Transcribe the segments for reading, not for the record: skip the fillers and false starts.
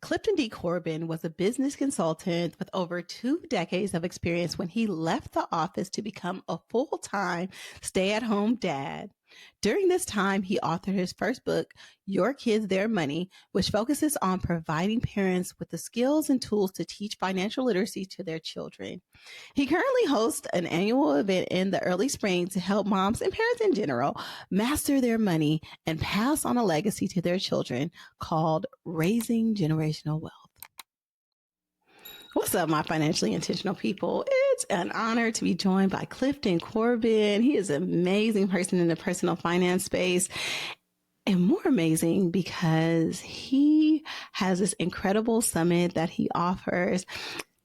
Clifton D. Corbin was a business consultant with over 2 decades of experience when he left the office to become a full-time stay-at-home dad. During this time, he authored his first book, Your Kids, Their Money, which focuses on providing parents with the skills and tools to teach financial literacy to their children. He currently hosts an annual event in the early spring to help moms and parents in general master their money and pass on a legacy to their children called Raising Generational Wealth. What's up, my financially intentional people? It's an honor to be joined by Clifton Corbin. He is an amazing person in the personal finance space. And more amazing because he has this incredible summit that he offers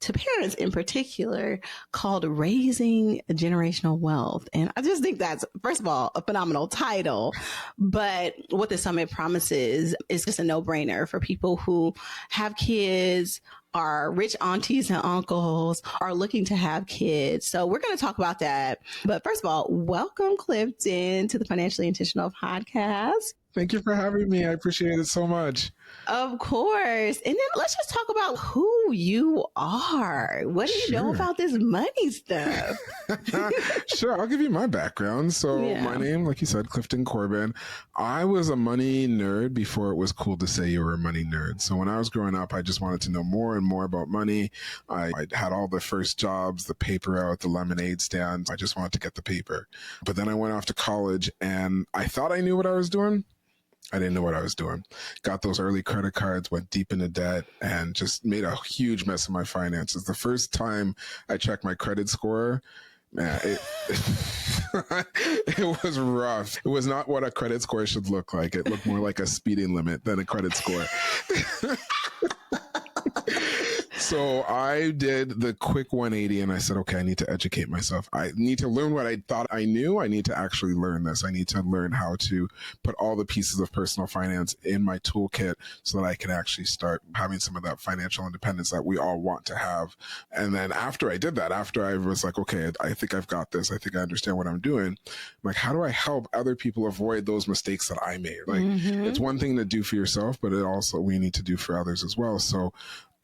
to parents in particular called Raising Generational Wealth. And I just think that's, first of all, a phenomenal title. But what the summit promises is just a no-brainer for people who have kids, are rich aunties and uncles, are looking to have kids. So we're going to talk about that. But first of all, welcome, Clifton, to the Financially Intentional Podcast. Thank you for having me. I appreciate it so much. Of course. And then let's just talk about who you are. What do you know about this money stuff? Sure. I'll give you my background. So my name, like you said, Clifton Corbin. I was a money nerd before it was cool to say you were a money nerd. So when I was growing up, I just wanted to know more and more about money. I had all the first jobs, the paper out, the lemonade stand. I just wanted to get the paper. But then I went off to college and I thought I knew what I was doing. I didn't know what I was doing. Got those early credit cards, went deep into debt, and just made a huge mess of my finances. The first time I checked my credit score, man, it was rough. It was not what a credit score should look like. It looked more like a speeding limit than a credit score. So I did the quick 180 and I said, okay, I need to educate myself. I need to learn what I thought I knew. I need to actually learn this. I need to learn how to put all the pieces of personal finance in my toolkit so that I can actually start having some of that financial independence that we all want to have. And then after I did that, after I was like, okay, I think I've got this. I think I understand what I'm doing. I'm like, how do I help other people avoid those mistakes that I made? Like, it's one thing to do for yourself, but it also we need to do for others as well. So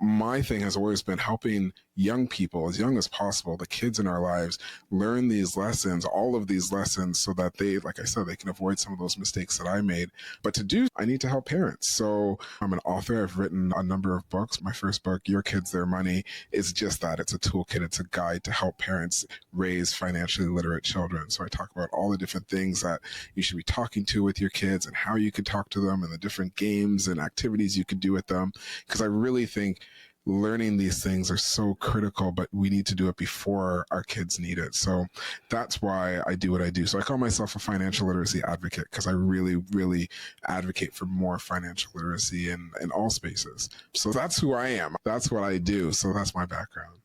my thing has always been helping young people, as young as possible, the kids in our lives, learn these lessons, all of these lessons, so that they, like I said, they can avoid some of those mistakes that I made. But to do, I need to help parents. So I'm an author. I've written a number of books. My first book, Your Kids, Their Money, is just that. It's a toolkit. It's a guide to help parents raise financially literate children. So I talk about all the different things that you should be talking to with your kids and how you can talk to them and the different games and activities you can do with them. Because I really think learning these things are so critical, but we need to do it before our kids need it. So that's why I do what I do. So I call myself a financial literacy advocate because I really, really advocate for more financial literacy in all spaces. So that's who I am. That's what I do. So that's my background.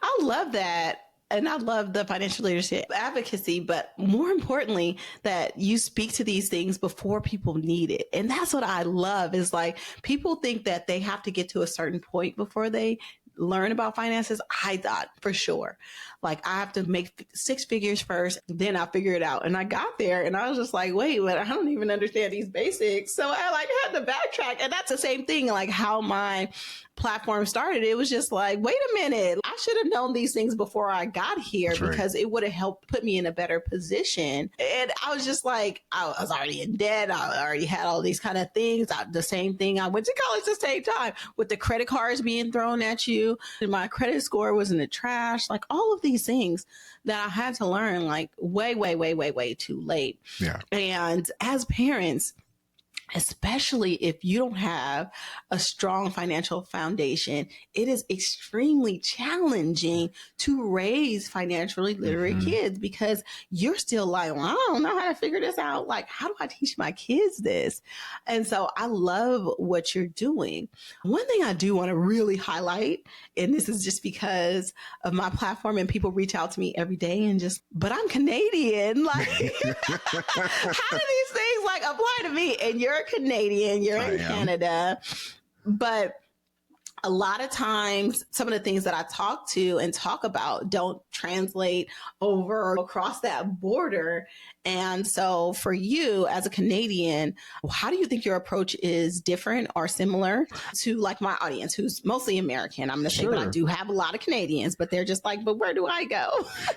I love that. And I love the financial literacy advocacy, but more importantly, that you speak to these things before people need it. And that's what I love is like people think that they have to get to a certain point before they learn about finances. I thought for sure, like I have to make 6 figures first, then I'll figure it out. And I got there and I was just like, wait, but I don't even understand these basics. So I like had to backtrack. And that's the same thing, like how my platform started. It was just like, wait a minute, I should have known these things before I got here because it would have helped put me in a better position. And I was just like, I was already in debt. I already had all these kind of things. The same thing. I went to college at the same time with the credit cards being thrown at you. And my credit score was in the trash. Like all of these things that I had to learn like way too late. Yeah. And as parents, especially if you don't have a strong financial foundation, it is extremely challenging to raise financially literate kids because you're still like, well, I don't know how to figure this out. Like, how do I teach my kids this? And so I love what you're doing. One thing I do want to really highlight, and this is just because of my platform and people reach out to me every day and just, but I'm Canadian. Like, how do these things like apply to me? And you're Canadian, you're in Canada, but a lot of times some of the things that I talk about don't translate over or across that border. And so for you as a Canadian, how do you think your approach is different or similar to like my audience, who's mostly American? I'm going to say, but I Sure. do have a lot of Canadians, but they're just like, but where do I go?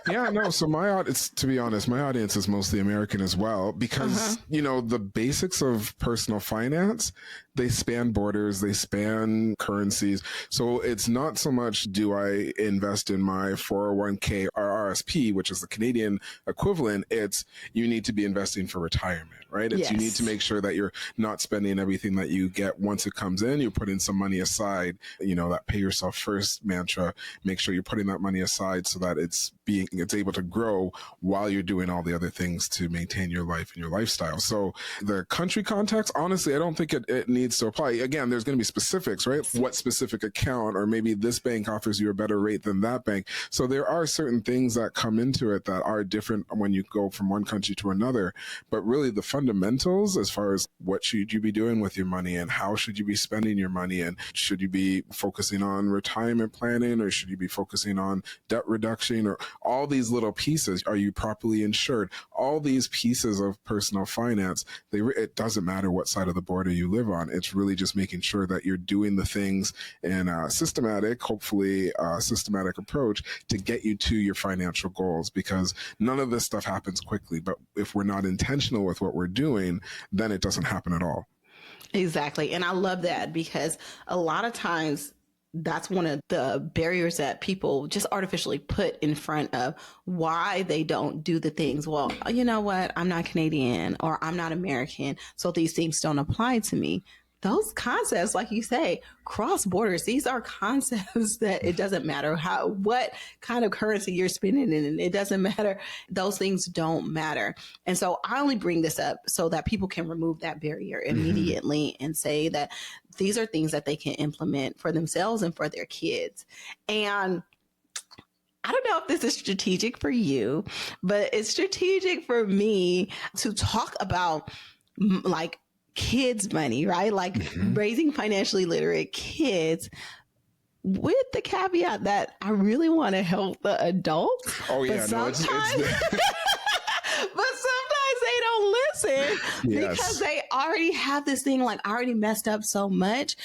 Yeah, no. So my audience, to be honest, my audience is mostly American as well, because, the basics of personal finance, they span borders, they span currencies. So it's not so much, do I invest in my 401k or RSP, which is the Canadian equivalent? It's, you need to be investing for retirement, right? It's, you need to make sure that you're not spending everything that you get once it comes in. You're putting some money aside, that pay yourself first mantra. Make sure you're putting that money aside so that it's able to grow while you're doing all the other things to maintain your life and your lifestyle. So the country context, honestly, I don't think it needs to apply. Again, there's going to be specifics, right? What specific account, or maybe this bank offers you a better rate than that bank. So there are certain things that come into it that are different when you go from one country to another. But really the fundamentals, as far as what should you be doing with your money and how should you be spending your money, and should you be focusing on retirement planning, or should you be focusing on debt reduction, or all these little pieces. Are you properly insured? All these pieces of personal finance, it doesn't matter what side of the border you live on. It's really just making sure that you're doing the things in a hopefully systematic approach to get you to your financial goals, because none of this stuff happens quickly. But if we're not intentional with what we're doing, then it doesn't happen at all. Exactly. And I love that, because a lot of times that's one of the barriers that people just artificially put in front of why they don't do the things. Well, you know what? I'm not Canadian, or I'm not American, so these things don't apply to me. Those concepts, like you say, cross borders, these are concepts that it doesn't matter what kind of currency you're spending in. It doesn't matter. Those things don't matter. And so I only bring this up so that people can remove that barrier immediately and say that these are things that they can implement for themselves and for their kids. And I don't know if this is strategic for you, but it's strategic for me to talk about like kids' money, right? Like raising financially literate kids, with the caveat that I really want to help the adults. Oh yeah, but sometimes they don't listen because they already have this thing like, I already messed up so much.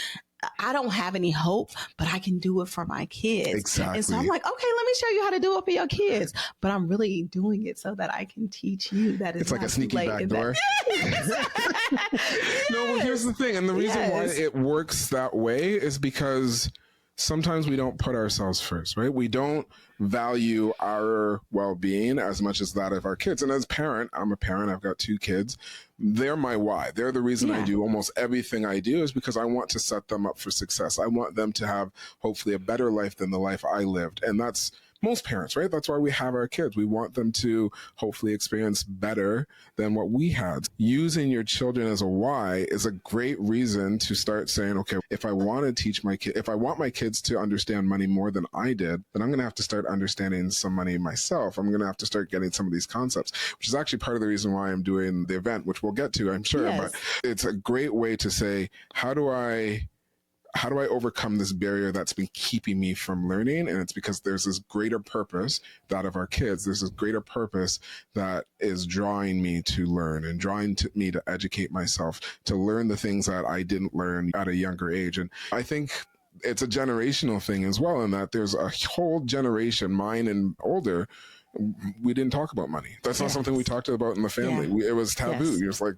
I don't have any hope, but I can do it for my kids. Exactly. And so I'm like, okay, let me show you how to do it for your kids. But I'm really doing it so that I can teach you that it's like a sneaky back door. No, well, here's the thing. And the reason why it works that way is because sometimes we don't put ourselves first, right? We don't value our well-being as much as that of our kids. And as a parent, I'm a parent, I've got 2 kids. They're my why. They're the reason I do almost everything I do, is because I want to set them up for success. I want them to have hopefully a better life than the life I lived. And that's most parents, right? That's why we have our kids. We want them to hopefully experience better than what we had. Using your children as a why is a great reason to start saying, okay, if I want to teach my kid, if I want my kids to understand money more than I did, then I'm going to have to start understanding some money myself. I'm going to have to start getting some of these concepts, which is actually part of the reason why I'm doing the event, which we'll get to, I'm sure. But it's a great way to say, how do I overcome this barrier that's been keeping me from learning? And it's because there's this greater purpose, that of our kids. There's this greater purpose that is drawing me to learn and me to educate myself, to learn the things that I didn't learn at a younger age. And I think it's a generational thing as well, in that there's a whole generation, mine and older, we didn't talk about money. That's not something we talked about in the family. It was taboo. You're just like,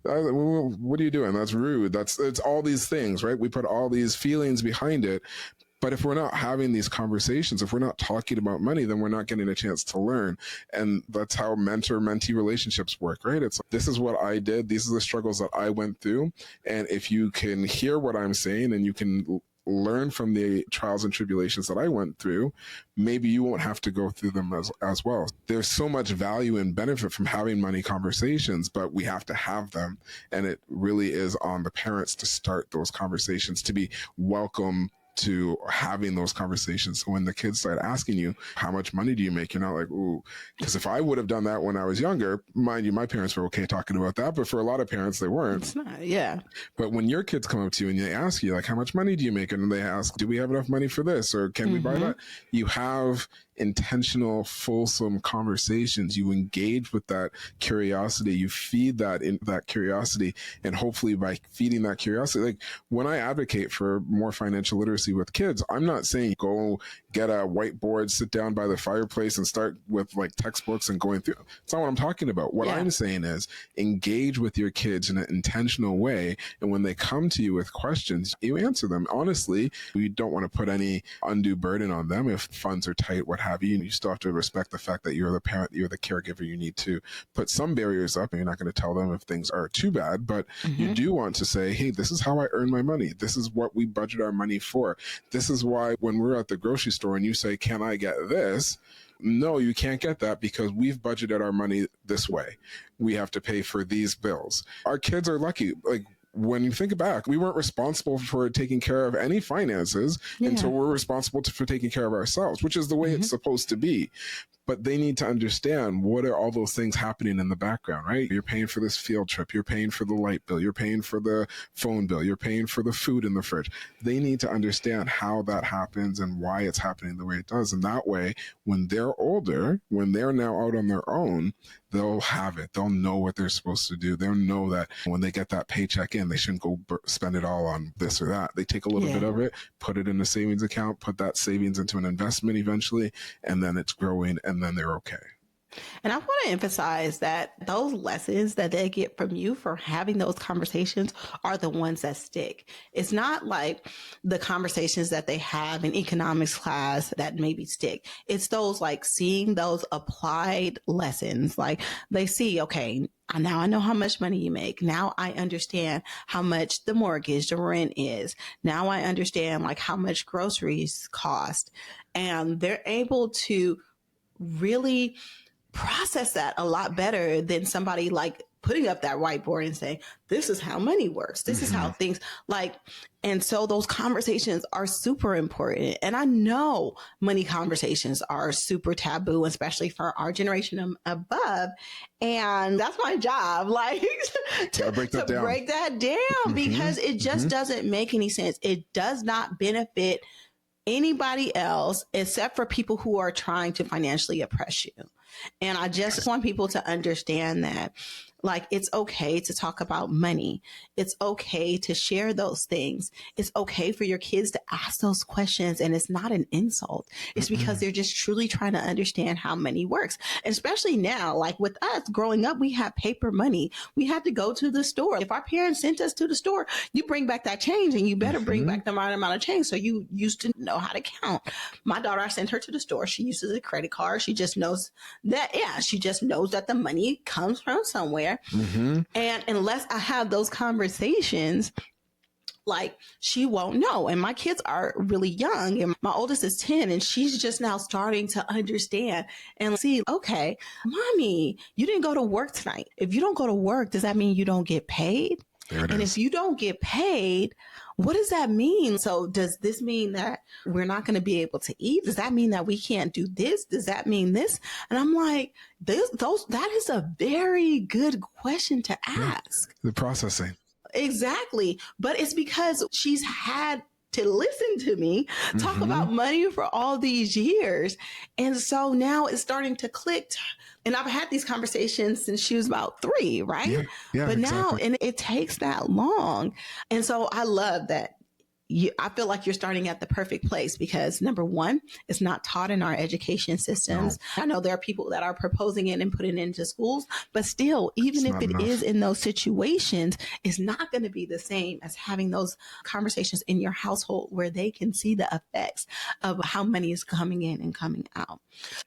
what are you doing? That's rude. It's all these things, right? We put all these feelings behind it. But if we're not having these conversations, if we're not talking about money, then we're not getting a chance to learn. And that's how mentor-mentee relationships work, right? It's this is what I did. These are the struggles that I went through. And if you can hear what I'm saying and you can learn from the trials and tribulations that I went through, maybe you won't have to go through them as well. There's so much value and benefit from having money conversations, but we have to have them. And it really is on the parents to start those conversations, to be welcome to having those conversations. So when the kids start asking you, how much money do you make? You're not like, ooh, because if I would have done that when I was younger, mind you, my parents were okay talking about that, but for a lot of parents, they weren't. It's not, yeah. But when your kids come up to you and they ask you, like, how much money do you make? And they ask, do we have enough money for this? Or can we buy that? You have intentional, fulsome conversations. You engage with that curiosity. You feed that curiosity. And hopefully by feeding that curiosity, like when I advocate for more financial literacy with kids, I'm not saying go get a whiteboard, sit down by the fireplace and start with like textbooks and going through. It's not what I'm talking about. What I'm saying is engage with your kids in an intentional way. And when they come to you with questions, you answer them. Honestly, you don't want to put any undue burden on them if funds are tight, what have you. You still have to respect the fact that you're the parent, you're the caregiver. You need to put some barriers up, and you're not going to tell them if things are too bad, but you do want to say, hey, this is how I earn my money. This is what we budget our money for. This is why when we're at the grocery store and you say, can I get this? No, you can't get that because we've budgeted our money this way. We have to pay for these bills. Our kids are lucky. Like, when you think back, we weren't responsible for taking care of any finances until we're responsible for taking care of ourselves, which is the way it's supposed to be. But they need to understand what are all those things happening in the background, right? You're paying for this field trip. You're paying for the light bill. You're paying for the phone bill. You're paying for the food in the fridge. They need to understand how that happens and why it's happening the way it does. And that way, when they're older, when they're now out on their own, they'll have it. They'll know what they're supposed to do. They'll know that when they get that paycheck in, they shouldn't go spend it all on this or that. They take a little bit of it, put it in a savings account, put that savings into an investment eventually, and then it's growing, and then they're okay. And I want to emphasize that those lessons that they get from you for having those conversations are the ones that stick. It's not like the conversations that they have in economics class that maybe stick. It's those like seeing those applied lessons. Like they see, okay, now I know how much money you make. Now I understand how much the mortgage, the rent is. Now I understand like how much groceries cost. And they're able to really process that a lot better than somebody like putting up that whiteboard and saying, this is how money works. This is how things like, and so those conversations are super important. And I know money conversations are super taboo, especially for our generation above. And that's my job, like to break that down because it just doesn't make any sense. It does not benefit anybody else except for people who are trying to financially oppress you. And I just want people to understand that, like, it's okay to talk about money. It's okay to share those things. It's okay for your kids to ask those questions. And it's not an insult. It's because they're just truly trying to understand how money works. And especially now, like with us growing up, we had paper money. We had to go to the store. If our parents sent us to the store, you bring back that change and you better bring back the right amount of change. So you used to know how to count. My daughter, I sent her to the store. She uses a credit card. She just knows that, she just knows that the money comes from somewhere. And unless I have those conversations, like she won't know. And my kids are really young and my oldest is 10 and she's just now starting to understand and see, okay, mommy, you didn't go to work tonight. If you don't go to work, does that mean you don't get paid? And if you don't get paid, what does that mean? So does this mean that we're not going to be able to eat? Does that mean that we can't do this? Does that mean this? And I'm like, that is a very good question to ask. The processing. Exactly. But it's because she's had to listen to me talk about money for all these years. And so now it's starting to click. And I've had these conversations since she was about 3, right? But now, and it takes that long. And so I love that. I feel like you're starting at the perfect place because number one, it's not taught in our education systems. No. I know there are people that are proposing it and putting it into schools, but still, even if it is in those situations, it's not going to be the same as having those conversations in your household where they can see the effects of how money is coming in and coming out.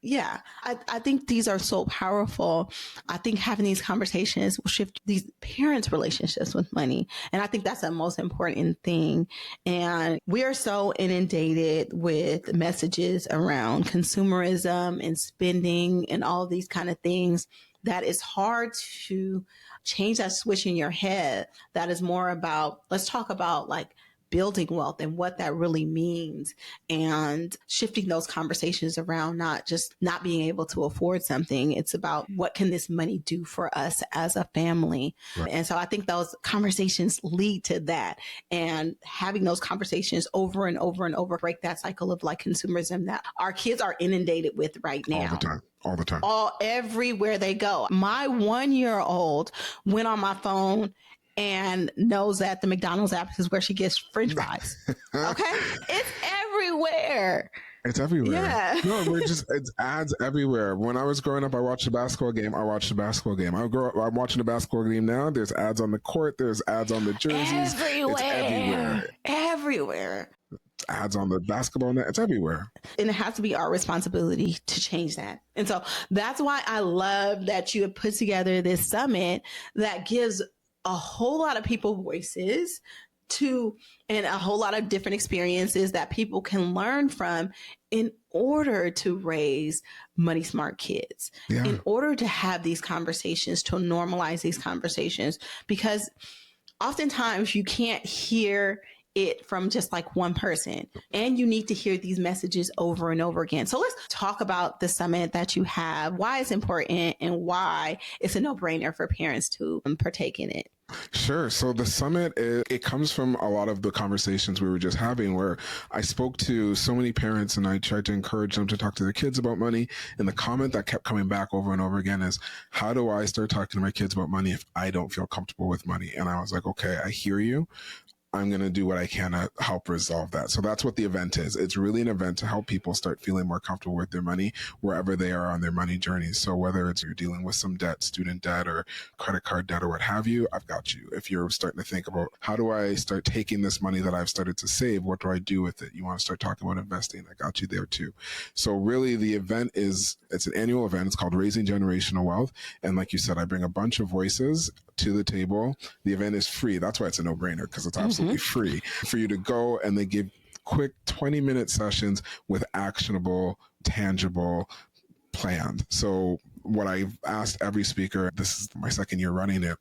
Yeah, I think these are so powerful. I think having these conversations will shift these parents' relationships with money. And I think that's the most important thing. And we are so inundated with messages around consumerism and spending and all these kind of things that it's hard to change that switch in your head. That is more about, let's talk about like building wealth and what that really means, and shifting those conversations around not just not being able to afford something. It's about what can this money do for us as a family. Right. And so I think those conversations lead to that, and having those conversations over and over and over break that cycle of like consumerism that our kids are inundated with right now. All the time. Everywhere they go. My 1-year-old went on my phone and knows that the McDonald's app is where she gets French fries. Okay? It's everywhere. It's everywhere. Yeah. No, it's ads everywhere. When I was growing up, I watched a basketball game. I'm watching a basketball game now. There's ads on the court. There's ads on the jerseys. Everywhere. It's everywhere. Everywhere. Ads on the basketball net. It's everywhere. And it has to be our responsibility to change that. And so that's why I love that you have put together this summit that gives a whole lot of people voices to, and a whole lot of different experiences that people can learn from in order to raise money smart kids, in order to have these conversations, to normalize these conversations, because oftentimes you can't hear it from just like one person, and you need to hear these messages over and over again. So let's talk about the summit that you have, why it's important, and why it's a no-brainer for parents to partake in it. Sure. So the summit, it comes from a lot of the conversations we were just having, where I spoke to so many parents and I tried to encourage them to talk to their kids about money. And the comment that kept coming back over and over again is, how do I start talking to my kids about money if I don't feel comfortable with money? And I was like, okay, I hear you. I'm going to do what I can to help resolve that. So that's what the event is. It's really an event to help people start feeling more comfortable with their money wherever they are on their money journey. So whether it's you're dealing with some debt, student debt or credit card debt or what have you, I've got you. If you're starting to think about, how do I start taking this money that I've started to save? What do I do with it? You want to start talking about investing? I got you there too. So really the event it's an annual event. It's called Raising Generational Wealth. And like you said, I bring a bunch of voices to the table. The event is free. That's why it's a no-brainer, because it's absolutely free for you to go, and they give quick 20-minute sessions with actionable, tangible planned. So what I've asked every speaker, this is my second year running it,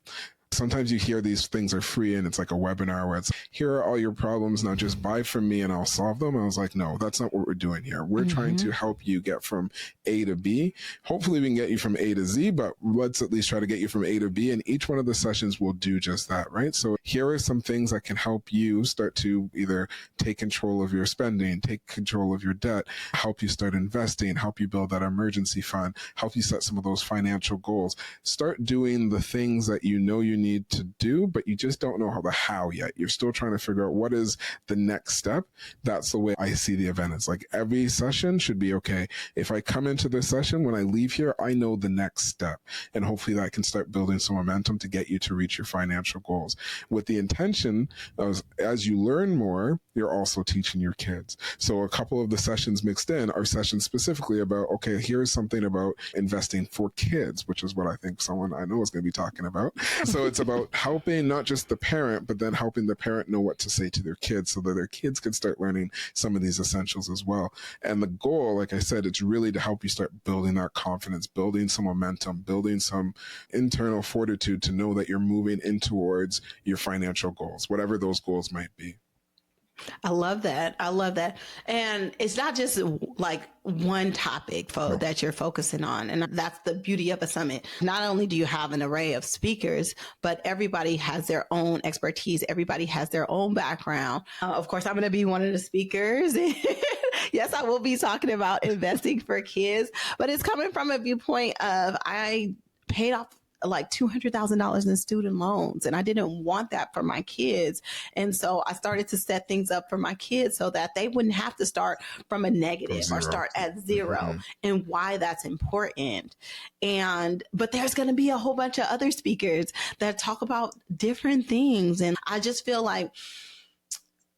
sometimes you hear these things are free and it's like a webinar where it's, here are all your problems, now just buy from me and I'll solve them. I was like, no, that's not what we're doing here. We're trying to help you get from A to B. Hopefully we can get you from A to Z, but let's at least try to get you from A to B. And each one of the sessions will do just that, right? So here are some things that can help you start to either take control of your spending, take control of your debt, help you start investing, help you build that emergency fund, help you set some of those financial goals. Start doing the things that you know you need to do, but you just don't know how yet. You're still trying to figure out what is the next step. That's the way I see the event. It's like every session should be, okay, if I come into this session, when I leave here, I know the next step. And hopefully that can start building some momentum to get you to reach your financial goals. With the intention of, as you learn more, you're also teaching your kids. So a couple of the sessions mixed in are sessions specifically about, okay, here's something about investing for kids, which is what I think someone I know is going to be talking about. So it's about helping not just the parent, but then helping the parent know what to say to their kids so that their kids can start learning some of these essentials as well. And the goal, like I said, it's really to help you start building that confidence, building some momentum, building some internal fortitude to know that you're moving in towards your financial goals, whatever those goals might be. I love that. I love that. And it's not just like one topic that you're focusing on. And that's the beauty of a summit. Not only do you have an array of speakers, but everybody has their own expertise. Everybody has their own background. Of course, I'm going to be one of the speakers. Yes, I will be talking about investing for kids, but it's coming from a viewpoint of I paid off like $200,000 in student loans. And I didn't want that for my kids. And so I started to set things up for my kids so that they wouldn't have to start from a negative or start at zero, and why that's important. But there's going to be a whole bunch of other speakers that talk about different things. And I just feel like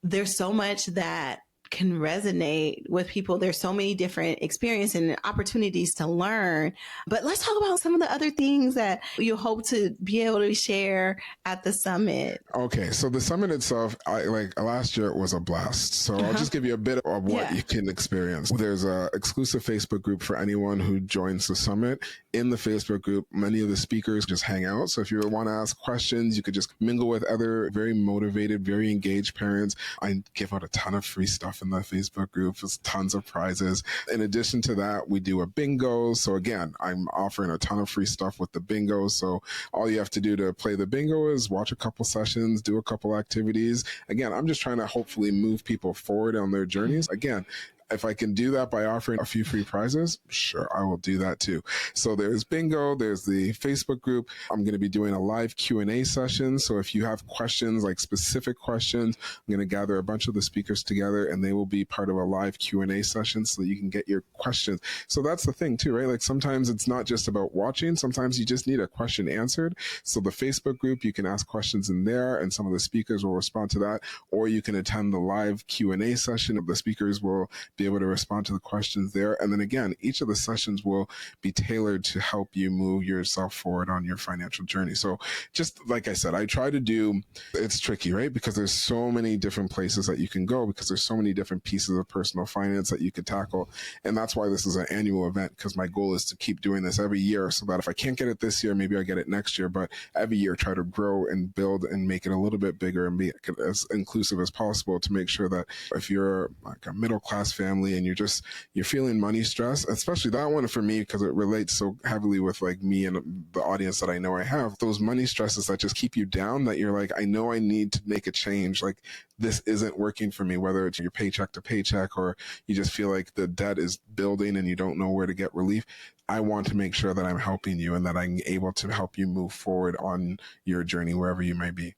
there's so much that can resonate with people. There's so many different experiences and opportunities to learn. But let's talk about some of the other things that you hope to be able to share at the summit. Okay, so the summit itself, like last year, it was a blast. So I'll just give you a bit of what you can experience. There's a exclusive Facebook group for anyone who joins the summit. In the Facebook group, many of the speakers just hang out. So if you want to ask questions, you could just mingle with other very motivated, very engaged parents. I give out a ton of free stuff in the Facebook group. There's tons of prizes. In addition to that, we do a bingo. So again, I'm offering a ton of free stuff with the bingo. So all you have to do to play the bingo is watch a couple sessions, do a couple activities. Again, I'm just trying to hopefully move people forward on their journeys. Again, if I can do that by offering a few free prizes, sure, I will do that too. So there's bingo, there's the Facebook group. I'm going to be doing a live Q&A session. So if you have questions, like specific questions, I'm going to gather a bunch of the speakers together and they will be part of a live Q&A session so that you can get your questions. So that's the thing too, right? Like sometimes it's not just about watching. Sometimes you just need a question answered. So the Facebook group, you can ask questions in there and some of the speakers will respond to that. Or you can attend the live Q&A session. The speakers will be able to respond to the questions there. And then again, each of the sessions will be tailored to help you move yourself forward on your financial journey. So just like I said, I try to do, it's tricky, right? Because there's so many different places that you can go because there's so many different pieces of personal finance that you could tackle. And that's why this is an annual event, because my goal is to keep doing this every year so that if I can't get it this year, maybe I get it next year, but every year try to grow and build and make it a little bit bigger and be as inclusive as possible to make sure that if you're like a middle class family and you're feeling money stress, especially that one for me, because it relates so heavily with like me and the audience that I know I have, those money stresses that just keep you down, that you're like, I know I need to make a change. Like this isn't working for me, whether it's your paycheck to paycheck or you just feel like the debt is building and you don't know where to get relief. I want to make sure that I'm helping you and that I'm able to help you move forward on your journey, wherever you may be.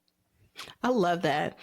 I love that.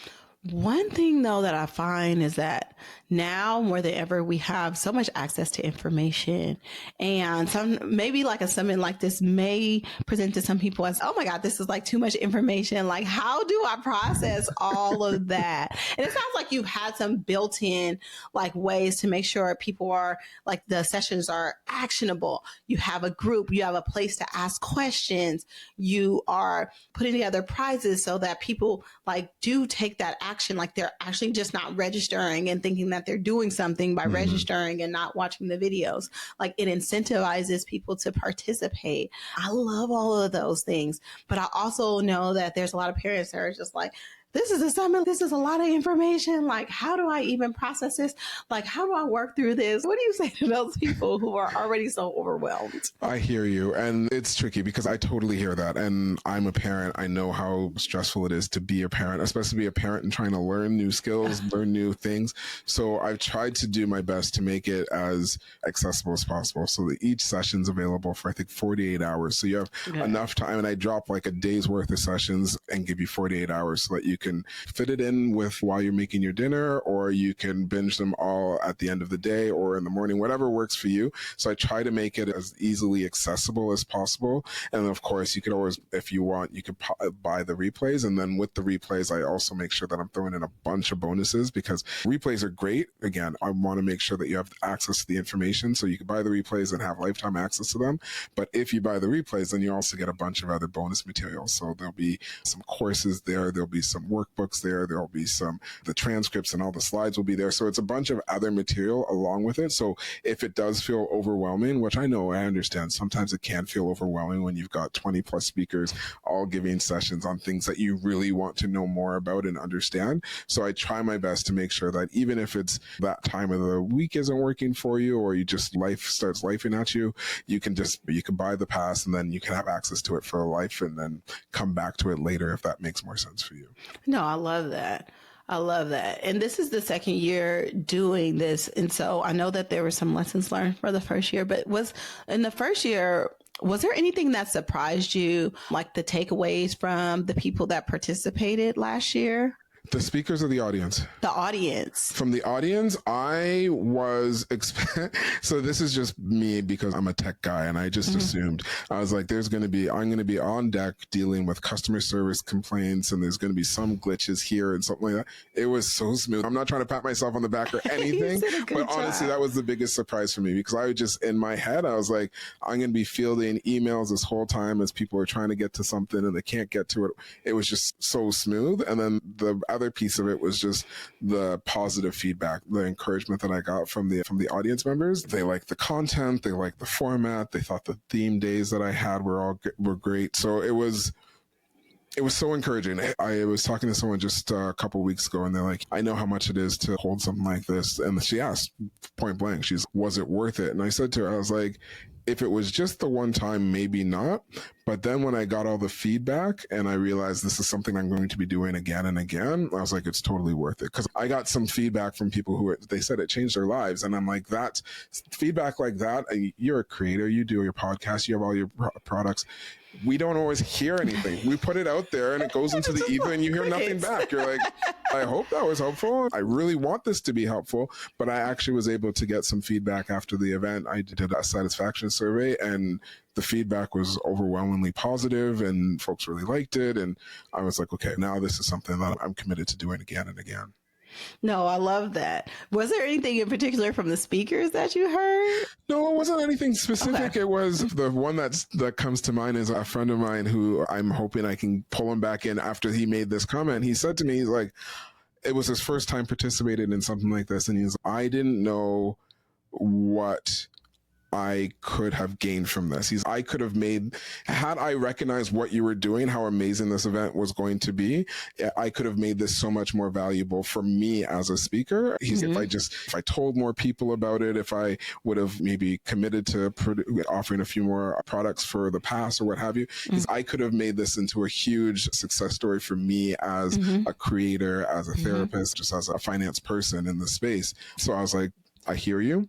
One thing, though, that I find is that now more than ever, we have so much access to information, and maybe like a summit like this may present to some people as, oh my God, this is like too much information. Like, how do I process all of that? And it sounds like you've had some built-in like ways to make sure people are like the sessions are actionable. You have a group, you have a place to ask questions. You are putting together prizes so that people like do take that action, like they're actually just not registering and thinking that they're doing something by registering and not watching the videos. Like it incentivizes people to participate. I love all of those things, but I also know that there's a lot of parents that are just like, this is a summit. This is a lot of information. Like, how do I even process this? Like, how do I work through this? What do you say to those people who are already so overwhelmed? I hear you. And it's tricky because I totally hear that. And I'm a parent. I know how stressful it is to be a parent, especially be a parent and trying to learn new skills, learn new things. So I've tried to do my best to make it as accessible as possible so that each session's available for, I think, 48 hours. So you have enough time. And I drop like a day's worth of sessions and give you 48 hours so that you can fit it in with while you're making your dinner, or you can binge them all at the end of the day or in the morning, whatever works for you. So I try to make it as easily accessible as possible. And of course, you could always, if you want, you could buy the replays. And then with the replays, I also make sure that I'm throwing in a bunch of bonuses because replays are great. Again, I want to make sure that you have access to the information so you can buy the replays and have lifetime access to them. But if you buy the replays, then you also get a bunch of other bonus materials. So there'll be some courses there. There'll be some workbooks there. There'll be the transcripts and all the slides will be there. So it's a bunch of other material along with it. So if it does feel overwhelming, which I know, I understand, sometimes it can feel overwhelming when you've got 20 plus speakers all giving sessions on things that you really want to know more about and understand. So I try my best to make sure that even if it's that time of the week isn't working for you, or you just life starts lifing at you, you can buy the pass and then you can have access to it for life and then come back to it later if that makes more sense for you. No, I love that. I love that. And this is the second year doing this. And so I know that there were some lessons learned for the first year, but was there anything that surprised you, like the takeaways from the people that participated last year? The speakers or the audience? The audience. From the audience, I was so this is just me because I'm a tech guy, and I just assumed. I was like, I'm going to be on deck dealing with customer service complaints, and there's going to be some glitches here and something like that. It was so smooth. I'm not trying to pat myself on the back or anything, but honestly, that was the biggest surprise for me, because I was just in my head, I was like, I'm going to be fielding emails this whole time as people are trying to get to something and they can't get to it. It was just so smooth. And then the other piece of it was just the positive feedback, the encouragement that I got from the audience members. They liked the content, they liked the format, they thought the theme days that I had were great. So it was so encouraging. I was talking to someone just a couple of weeks ago, and they're like, I know how much it is to hold something like this. And she asked point blank, was it worth it? And I said to her, I was like, if it was just the one time, maybe not. But then when I got all the feedback and I realized this is something I'm going to be doing again and again, I was like, it's totally worth it. Because I got some feedback from people they said it changed their lives. And I'm like, that feedback like that, you're a creator, you do your podcast, you have all your products. We don't always hear anything. We put it out there and it goes into the ether and you hear nothing back. You're like, I hope that was helpful. I really want this to be helpful. But I actually was able to get some feedback after the event. I did a satisfaction survey, and the feedback was overwhelmingly positive and folks really liked it. And I was like, okay, now this is something that I'm committed to doing again and again. No, I love that. Was there anything in particular from the speakers that you heard? No, it wasn't anything specific. Okay. It was the one that comes to mind is a friend of mine who I'm hoping I can pull him back in after he made this comment. He said to me, he's like, it was his first time participating in something like this. And he's, I didn't know what I could have gained from this. I could have had I recognized what you were doing, how amazing this event was going to be, I could have made this so much more valuable for me as a speaker. If I told more people about it, if I would have maybe committed to offering a few more products for the pass or what have you, I could have made this into a huge success story for me as a creator, as a therapist, just as a finance person in the space. So I was like, I hear you.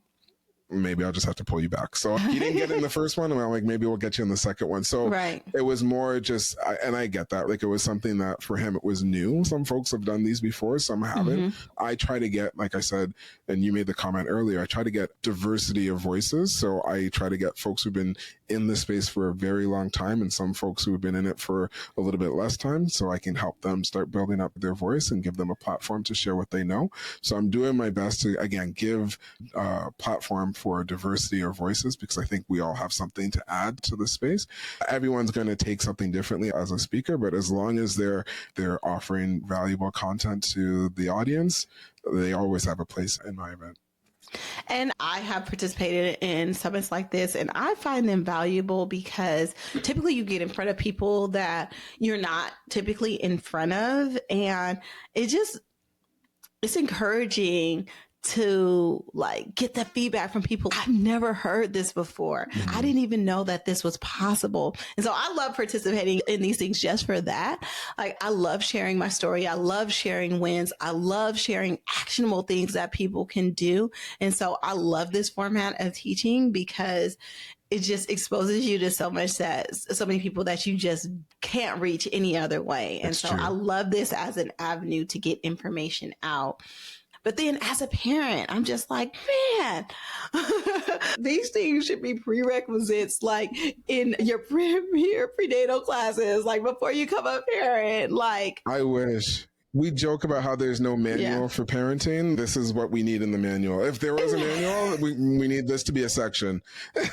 Maybe I'll just have to pull you back. So he didn't get in the first one, and I'm like, maybe we'll get you in the second one. So It was more just, and I get that. Like, it was something that for him, it was new. Some folks have done these before, some haven't. I try to get, like I said, and you made the comment earlier, I try to get diversity of voices. So I try to get folks who've been in this space for a very long time and some folks who have been in it for a little bit less time, so I can help them start building up their voice and give them a platform to share what they know. So I'm doing my best to, again, give a platform for diversity of voices, because I think we all have something to add to the space. Everyone's going to take something differently as a speaker, but as long as they're offering valuable content to the audience, they always have a place in my event. And I have participated in summits like this, and I find them valuable because typically you get in front of people that you're not typically in front of. And it's encouraging to like get the feedback from people. I've never heard this before. I didn't even know that this was possible. And so I love participating in these things just for that. Like, I love sharing my story. I love sharing wins. I love sharing actionable things that people can do. And so I love this format of teaching because it just exposes you to so many people that you just can't reach any other way. And so I love this as an avenue to get information out. But then as a parent, I'm just like, man, these things should be prerequisites, like in your prenatal classes, like before you become a parent. Like, I wish. We joke about how there's no manual for parenting. This is what we need in the manual. If there was a manual, we need this to be a section.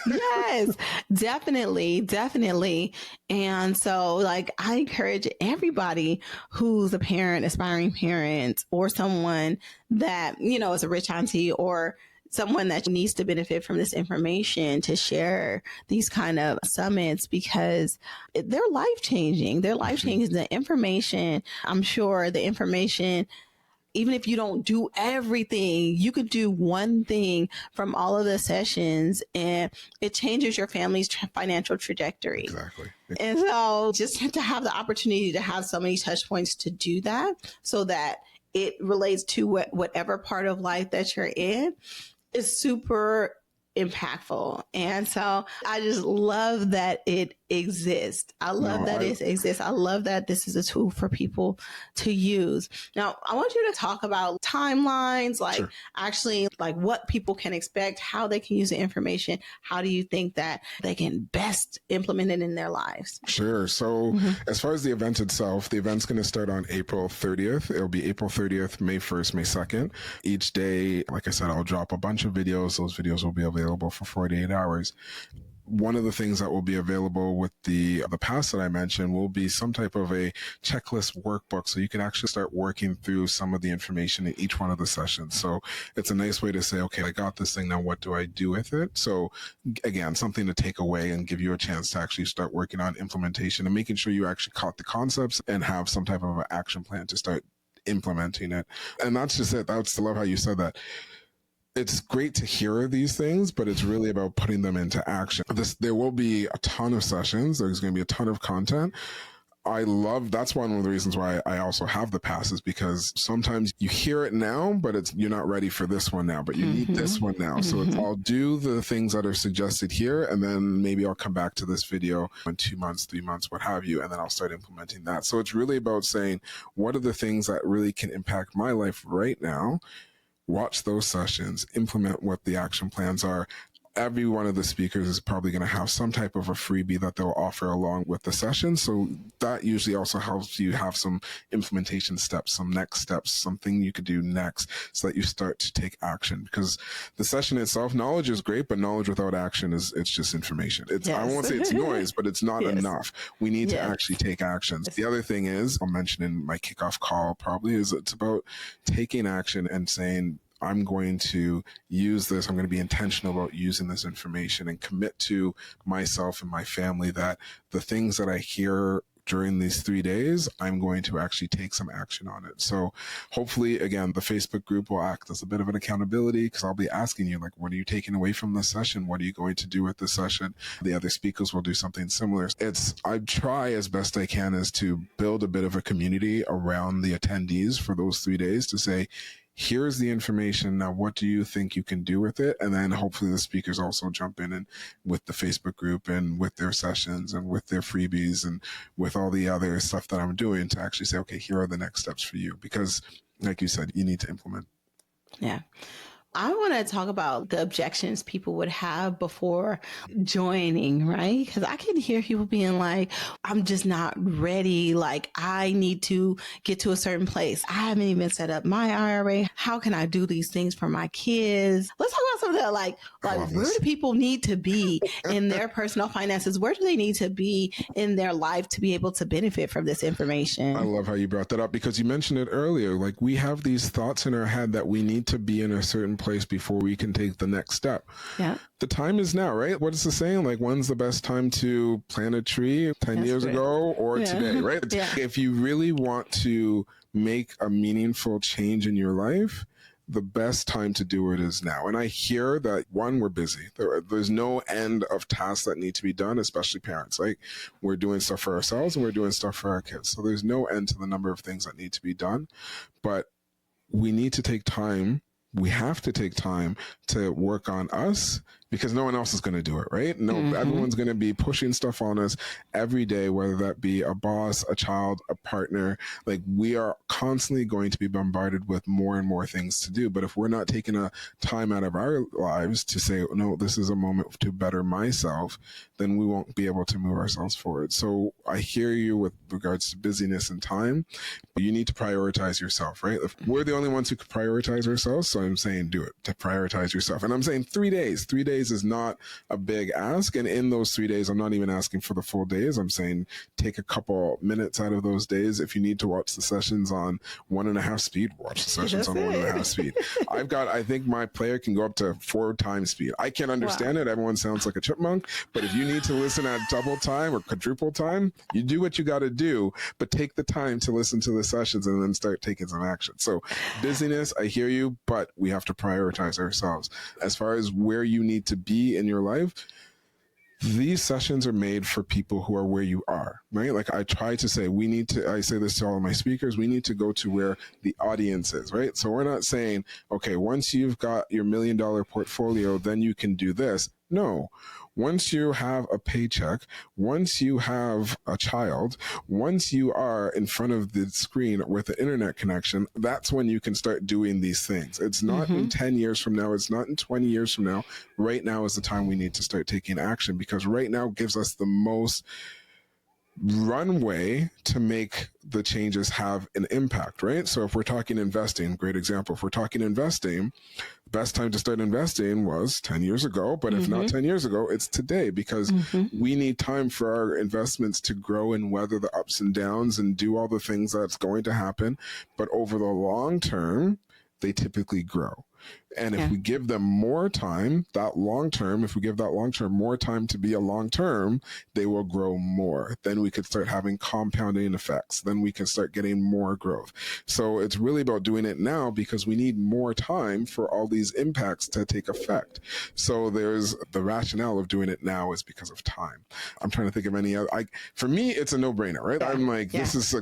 Yes, definitely. And so, like, I encourage everybody who's a parent, aspiring parent, or someone that, is a rich auntie or someone that needs to benefit from this information to share these kind of summits, because they're life-changing. The information, I'm sure the information, even if you don't do everything, you could do one thing from all of the sessions and it changes your family's financial trajectory. Exactly. And so just to have the opportunity to have so many touch points to do that, so that it relates to whatever part of life that you're in, is super impactful. And so I just love that it exists. I love that it exists. I love that this is a tool for people to use. Now, I want you to talk about timelines, like Sure. actually like what people can expect, how they can use the information. How do you think that they can best implement it in their lives? Sure. So as far as the event itself, the event's going to start on April 30th. It'll be April 30th, May 1st, May 2nd. Each day, like I said, I'll drop a bunch of videos. Those videos will be available for 48 hours. One of the things that will be available with the pass that I mentioned will be some type of a checklist workbook, so you can actually start working through some of the information in each one of the sessions. So it's a nice way to say, okay, I got this thing, now what do I do with it? So again, something to take away and give you a chance to actually start working on implementation and making sure you actually caught the concepts and have some type of an action plan to start implementing it. And that's just it. I love how you said that. It's great to hear these things, but it's really about putting them into action. There will be a ton of sessions. There's going to be a ton of content. That's one of the reasons why I also have the passes, because sometimes you hear it now, but you're not ready for this one now, but you need this one now. So I'll do the things that are suggested here, and then maybe I'll come back to this video in 2 months, 3 months, what have you, and then I'll start implementing that. So it's really about saying, what are the things that really can impact my life right now? Watch those sessions, implement what the action plans are. Every one of the speakers is probably going to have some type of a freebie that they'll offer along with the session. So that usually also helps you have some implementation steps, some next steps, something you could do next so that you start to take action. Because the session itself, knowledge is great, but knowledge without action it's just information. I won't say it's noise, but it's not enough. We need to actually take actions. The other thing is, I'll mention in my kickoff call probably, is it's about taking action and saying, I'm going to use this. I'm going to be intentional about using this information and commit to myself and my family that the things that I hear during these 3 days, I'm going to actually take some action on it. So hopefully, again, the Facebook group will act as a bit of an accountability, because I'll be asking you, like, what are you taking away from this session? What are you going to do with this session? The other speakers will do something similar. I try as best I can is to build a bit of a community around the attendees for those 3 days to say, here's the information. Now, what do you think you can do with it? And then hopefully the speakers also jump in and with the Facebook group and with their sessions and with their freebies and with all the other stuff that I'm doing to actually say, okay, here are the next steps for you. Because like you said, you need to implement. Yeah. I want to talk about the objections people would have before joining, right? Because I can hear people being like, I'm just not ready. Like, I need to get to a certain place. I haven't even set up my IRA. How can I do these things for my kids? Let's talk about some of that. Like where do people need to be in their personal finances? Where do they need to be in their life to be able to benefit from this information? I love how you brought that up, because you mentioned it earlier. Like, we have these thoughts in our head that we need to be in a certain place before we can take the next step. Yeah. The time is now, right? What is the saying? Like, when's the best time to plant a tree? 10 years ago or today, right? Yeah. If you really want to make a meaningful change in your life, the best time to do it is now. And I hear that, one, we're busy. There's no end of tasks that need to be done, especially parents. Like, we're doing stuff for ourselves and we're doing stuff for our kids. So there's no end to the number of things that need to be done. But we need to take time. We have to take time to work on us, because no one else is going to do it, right? No, everyone's going to be pushing stuff on us every day, whether that be a boss, a child, a partner. Like, we are constantly going to be bombarded with more and more things to do. But if we're not taking a time out of our lives to say, no, this is a moment to better myself, then we won't be able to move ourselves forward. So I hear you with regards to busyness and time, but you need to prioritize yourself, right? If we're the only ones who can prioritize ourselves, so I'm saying do it, to prioritize yourself. And I'm saying 3 days. 3 days is not a big ask. And in those 3 days, I'm not even asking for the full days. I'm saying take a couple minutes out of those days. If you need to watch the sessions on 1.5 speed, watch the sessions on 1.5 speed. I think my player can go up to 4 times speed. I can't understand it. Everyone sounds like a chipmunk. But if you need to listen at double time or quadruple time, you do what you got to do, but take the time to listen to the sessions and then start taking some action. So busyness, I hear you, but we have to prioritize ourselves. As far as where you need to be in your life, these sessions are made for people who are where you are, right? Like I try to say, I say this to all of my speakers, we need to go to where the audience is, right? So we're not saying, okay, once you've got your $1 million portfolio, then you can do this. No. Once you have a paycheck, once you have a child, once you are in front of the screen with an internet connection, that's when you can start doing these things. It's not in 10 years from now. It's not in 20 years from now. Right now is the time we need to start taking action, because right now gives us the most runway to make the changes have an impact, right? So if we're talking investing, great example. If we're talking investing, the best time to start investing was 10 years ago, but if not 10 years ago, it's today, because we need time for our investments to grow and weather the ups and downs and do all the things that's going to happen. But over the long term, they typically grow. And if we give them more time, if we give that long term more time to be a long term, they will grow more. Then we could start having compounding effects. Then we can start getting more growth. So it's really about doing it now, because we need more time for all these impacts to take effect. So there's the rationale of doing it now is because of time. I'm trying to think of any other. For me, it's a no-brainer, right? I'm like, this is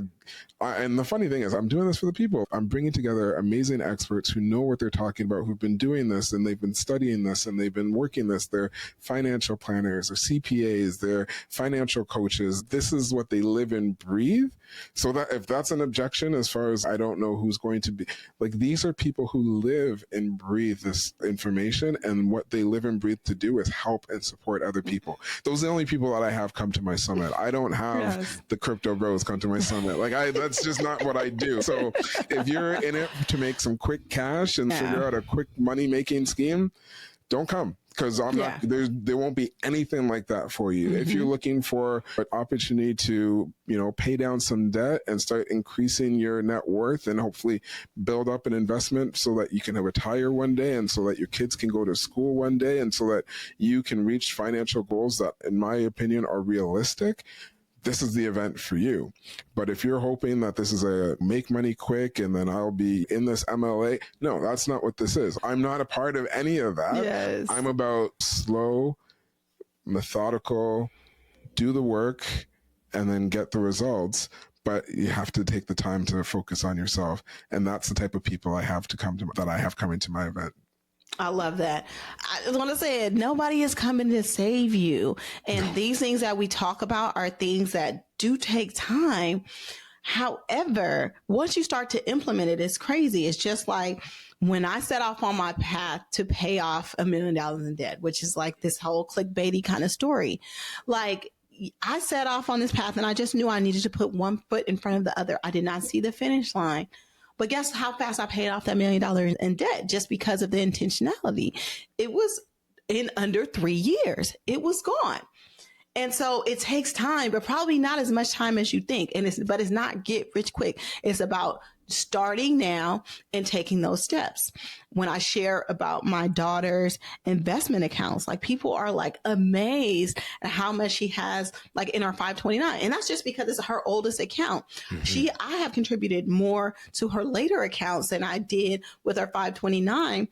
and the funny thing is, I'm doing this for the people. I'm bringing together amazing experts who know what they're talking about, who've been doing this and they've been studying this and they've been working this. They're financial planners or CPAs, they're financial coaches. This is what they live and breathe. So that if that's an objection, as far as I don't know who's going to be, like, these are people who live and breathe this information, and what they live and breathe to do is help and support other people. Those are the only people that I have come to my summit. I don't have the crypto bros come to my summit. Like that's just not what I do. So if you're in it to make some quick cash and figure out a quick money making scheme, don't come, because I'm not, there won't be anything like that for you. If you're looking for an opportunity to, pay down some debt and start increasing your net worth and hopefully build up an investment so that you can retire one day and so that your kids can go to school one day and so that you can reach financial goals that, in my opinion, are realistic, this is the event for you. But if you're hoping that this is a make money quick and then I'll be in this MLA, no, that's not what this is. I'm not a part of any of that. Yes. I'm about slow, methodical, do the work, and then get the results. But you have to take the time to focus on yourself. And that's the type of people I have coming to my event. I love that. I just want to say it. Nobody is coming to save you. And these things that we talk about are things that do take time. However, once you start to implement it, it's crazy. It's just like when I set off on my path to pay off $1 million in debt, which is like this whole clickbaity kind of story. Like, I set off on this path and I just knew I needed to put one foot in front of the other. I did not see the finish line. But guess how fast I paid off that $1 million in debt, just because of the intentionality. It was in under 3 years. It was gone. And so it takes time, but probably not as much time as you think. But it's not get rich quick. It's about starting now and taking those steps. When I share about my daughter's investment accounts, like, people are like amazed at how much she has, like, in our 529. And that's just because it's her oldest account. I have contributed more to her later accounts than I did with her 529.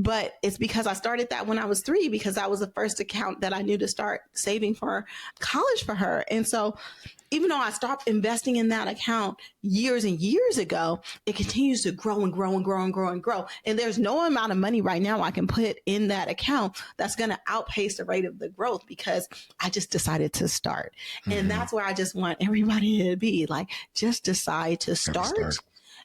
But it's because I started that when I was 3, because that was the first account that I knew to start saving for college for her. And so even though I stopped investing in that account years and years ago, it continues to grow and grow and grow and grow and grow. And there's no amount of money right now I can put in that account that's going to outpace the rate of the growth, because I just decided to start. And that's where I just want everybody to be, like, just decide to start.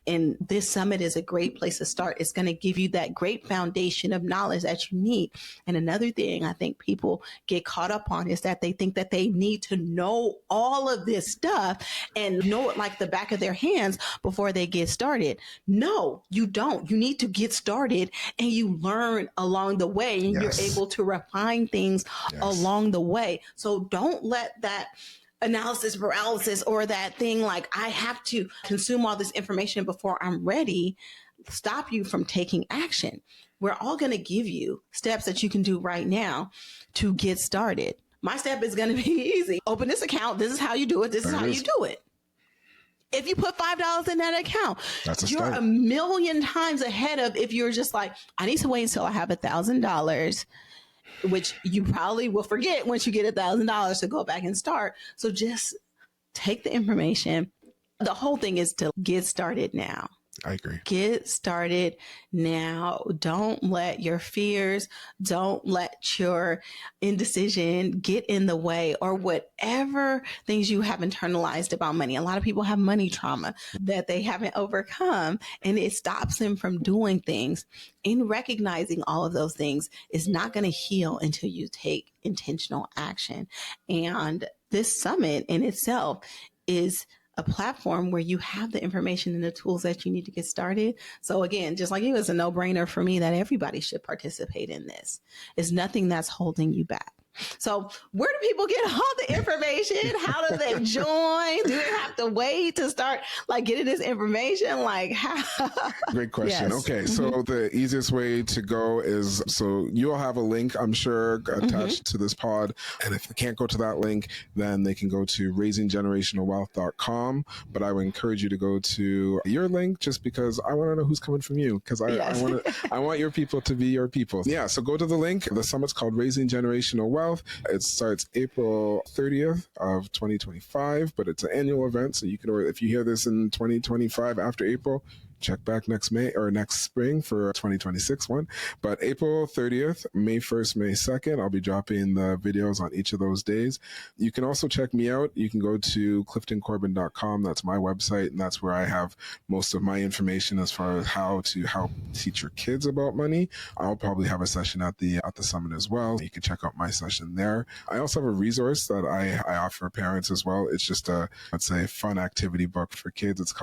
And this summit is a great place to start. It's going to give you that great foundation of knowledge that you need. And another thing I think people get caught up on is that they think that they need to know all of this stuff and know it like the back of their hands before they get started. No, you don't. You need to get started and you learn along the way, and you're able to refine things along the way. So don't let that analysis paralysis or that thing like, I have to consume all this information before I'm ready, stop you from taking action. We're all going to give you steps that you can do right now to get started. My step is going to be easy. Open this account. This is how you do it. This is how you do it. If you put $5 in that account, you're a million times ahead of if you're just like, I need to wait until I have $1,000 which you probably will forget once you get $1,000 to go back and start. So just take the information. The whole thing is to get started now. I agree. Get started now. Don't let your fears, don't let your indecision get in the way, or whatever things you have internalized about money. A lot of people have money trauma that they haven't overcome, and it stops them from doing things. In recognizing all of those things is not going to heal until you take intentional action. And this summit in itself is a platform where you have the information and the tools that you need to get started. So again, just like you, it's a no-brainer for me that everybody should participate in this. It's nothing that's holding you back. So where do people get all the information? How do they join? Do they have to wait to start like getting this information? Like how? Great question. Yes. Okay. So the easiest way to go is, so you'll have a link, I'm sure, attached to this pod. And if they can't go to that link, then they can go to raisinggenerationalwealth.com. But I would encourage you to go to your link, just because I want to know who's coming from you. Because I want your people to be your people. Yeah. So go to the link. The summit's called Raising Generational Wealth. It starts April 30th of 2025, but it's an annual event. So you can order, if you hear this in 2025 after April, check back next May or next spring for 2026 one. But April 30th, May 1st, May 2nd, I'll be dropping the videos on each of those days. You can also check me out. You can go to cliftoncorbin.com. That's my website, and that's where I have most of my information as far as how to help teach your kids about money. I'll probably have a session at the summit as well. You can check out my session there. I also have a resource that I offer parents as well. It's just a, let's say, fun activity book for kids. It's at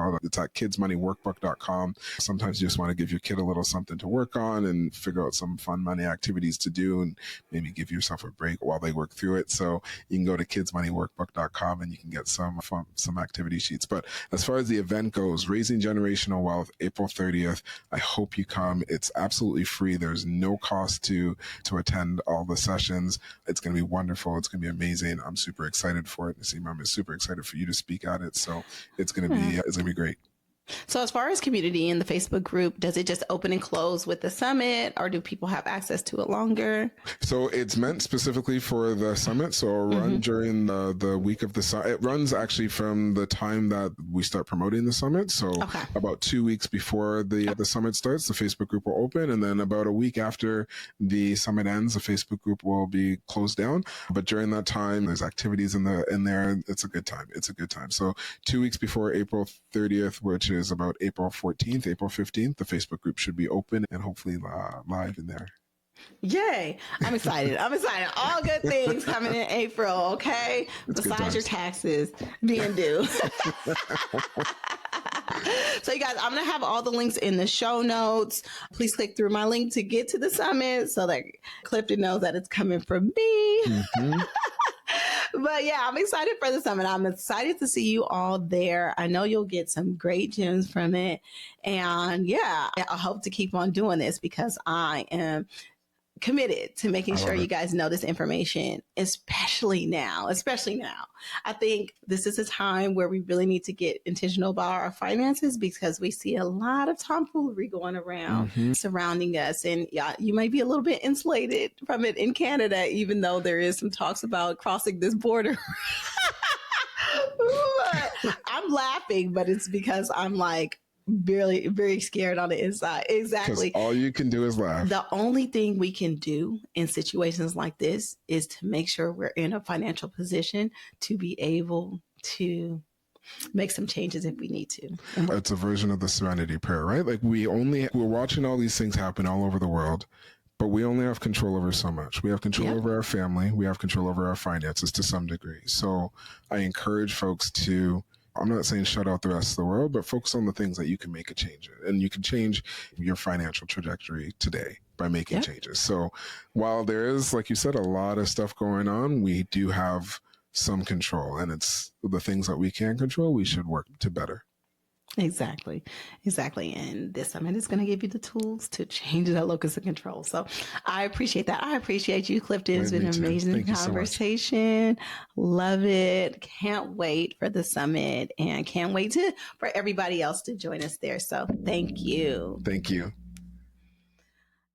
kidsmoneyworkbook.com. Sometimes you just want to give your kid a little something to work on and figure out some fun money activities to do, and maybe give yourself a break while they work through it. So you can go to kidsmoneyworkbook.com and you can get some activity sheets. But as far as the event goes, Raising Generational Wealth, April 30th, I hope you come. It's absolutely free. There's no cost to attend all the sessions. It's going to be wonderful. It's going to be amazing. I'm super excited for it. Naseem, I'm super excited for you to speak at it. So it's going to be great. So as far as community in the Facebook group, does it just open and close with the summit, or do people have access to it longer? So it's meant specifically for the summit. So it'll run during the week of the summit. It runs actually from the time that we start promoting the summit. So about 2 weeks before the summit starts, the Facebook group will open. And then about a week after the summit ends, the Facebook group will be closed down. But during that time, there's activities in there. It's a good time. So 2 weeks before April 30th, which is about April 14th, April 15th, the Facebook group should be open and hopefully live in there. Yay. I'm excited. All good things coming in April, okay? Besides your taxes being due. So you guys, I'm going to have all the links in the show notes. Please click through my link to get to the summit so that Clifton knows that it's coming from me. But yeah, I'm excited for the summit. I'm excited to see you all there. I know you'll get some great gems from it. And yeah, I hope to keep on doing this because I am committed to making sure you guys know this information, especially now. I think this is a time where we really need to get intentional about our finances because we see a lot of tomfoolery going around surrounding us. And yeah, you might be a little bit insulated from it in Canada, even though there is some talks about crossing this border. I'm laughing, but it's because I'm like, very, very scared on the inside. Exactly. All you can do is laugh. The only thing we can do in situations like this is to make sure we're in a financial position to be able to make some changes if we need to. It's a version of the Serenity Prayer, right? Like we're watching all these things happen all over the world, but we only have control over so much. We have control over our family. We have control over our finances to some degree. So I encourage folks to, I'm not saying shut out the rest of the world, but focus on the things that you can make a change in. And you can change your financial trajectory today by making changes. So while there is, like you said, a lot of stuff going on, we do have some control. And it's the things that we can control, we should work to better. Exactly. And this summit is going to give you the tools to change that locus of control. So I appreciate that. I appreciate you, Clifton. It's been an amazing conversation. Love it. Can't wait for the summit and can't wait for everybody else to join us there. So thank you. Thank you.